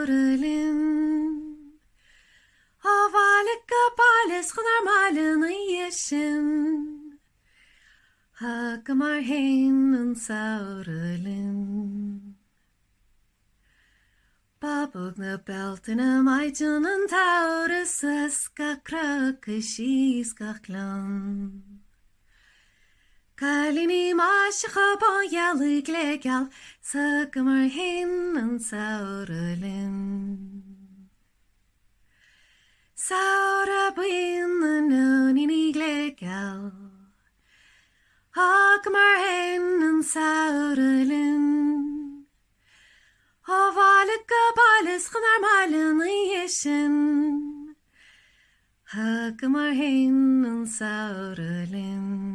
saoralinn. Á bhailg go bailis chun ar mailin a dhéisin. Ha go mar hain an saoralinn. Bábóg na Bealtaine maidin an tauras as ga crach a síos gach lan. Cailíní máisecha ba dhealú gléigeal sa go mar hain an saoralinn. Saora buin na nóníní gléigeal, ha go mar hain an saoralinn. Á bhailg go bailis chun ar mailin a dhéisin. Ha go mar hain an saoralinn.